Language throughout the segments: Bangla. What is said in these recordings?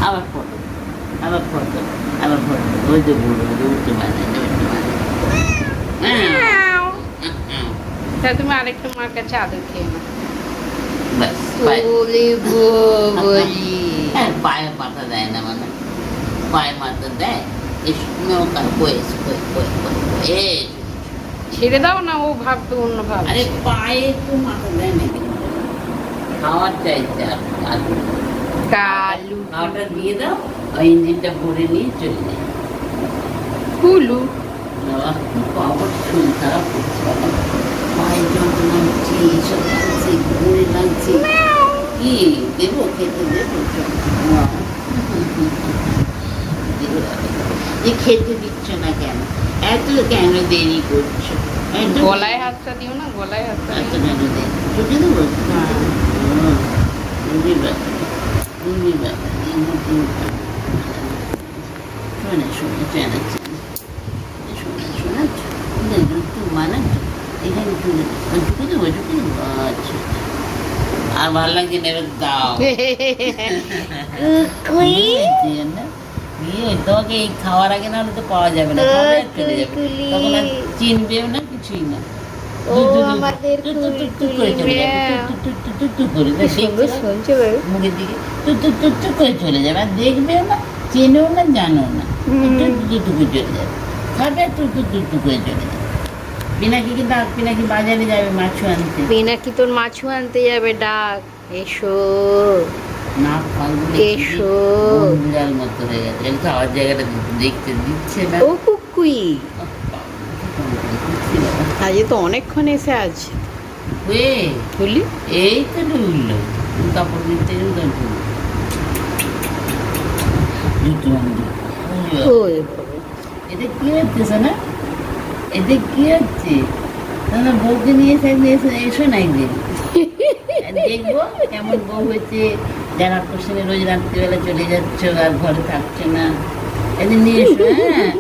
আবার ফটো, আবার ফটো, আবার ফটো। ওই যে বুড়ো, ওই যে উঠতে পারে না, উঠতে পারে না। তা তুমি আরেকটু মার কাছে আদর খেয়ে নাও। ব্যাস, পায়ে বলি বলি পায়ে মাথা দেয় না মানে, পায়ে মাথা দেয়। এসো নৌকা কয়ে এসো, কয়ে কয়ে কয়ে কয়ে এসো। ছেড়ে দাও না, ও ভাবতো অন্য ভাব। আরে পায়ে তো মাথা দেয় না কিন্তু। খাওয়ার চাইছে আর কালু খাওয়াটা দিয়ে দাও, ওই ইঞ্জিনটা ভরে নিয়ে চলে যায়। কুলু আবার শরীর খারাপ করছে বাবা। পায়ে যন্ত্রণা হচ্ছে, এইসব লাগছে, ঘুরে লাগছে। কি দেবো, খেতে দেবো? যে খেতে দিচ্ছ না কেন, এত কেন দেরি করছো? এত গলায় হাতটা দিও না, গলায় হাতটা এত দিও। কেন দেরি? ছুটি দেবো? হ্যাঁ। বুঝি ব্যাপার, বুঝি ব্যাপার। শোনে শোনে চেনা চেনা শোনা শোনা ঢুকতে মানা এখানে ঢুকে দেবো, ঢুকে দেবো। আচ্ছা, আর ভালো লাগছে না, এবার দাও। তোমাকে এই খাওয়ার আগে না হলে তো পাওয়া যাবে না, খাবে আর চলে যাবে, তখন আর চিনবেও না, কিছুই না। মুখের দিকে টুক করে চলে যাবে, আর দেখবেও না, চেনেও না, জানো না, টুকটুক চলে যাবে, খাবে টুকটুক করে চলে যাবে। পিনাকি কিন্তু পিনাকি বাজারে যাবে মাছ আনতে। পিনাকি তোর মাছু আনতে যাবে, ডাক এসো না ফালগুলো এসো। বিড়াল মতো হয়ে গেছে, এই খাওয়ার জায়গাটা দেখতে দিচ্ছে না। ও কুকুই আজ তো অনেকক্ষণ এসে আছে। বলি এই তো ঢুকলো, কাপড় কিনতে ঢুকলো। ওই এটা কি হচ্ছে না, এতে কি হচ্ছে? না বউকে নিয়ে এসে এসো না একদিন, দেখবো কেমন বউ হয়েছে, যারা সঙ্গে রোজ রাত্রিবেলা চলে যাচ্ছ আর ঘরে থাকছো না। একদিন নিয়ে এসো, হ্যাঁ,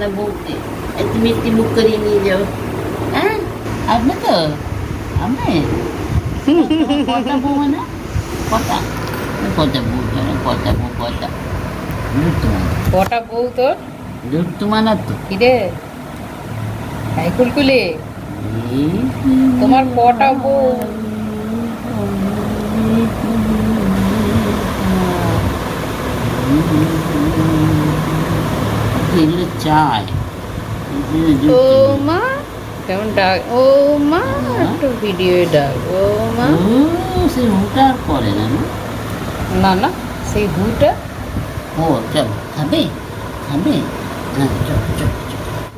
না বউকে একটু মিষ্টি মুখ করিয়ে নিয়ে যাও। হ্যাঁ, আপনি তো আমি কটা বউ না, কটা কটা বউ, কটা বউ, কটা কটা বউ তোর? তোমার তো কিরে তাই কুলকুলি, তোমার কটা বউ? চাই ও মা কেমন ডাক, ও মা একটু ভিডিও ডাক, ও মা। সে হুটা আর করে না, না না সেই হুটা ও চল খাবে খাবে, হ্যাঁ চল চল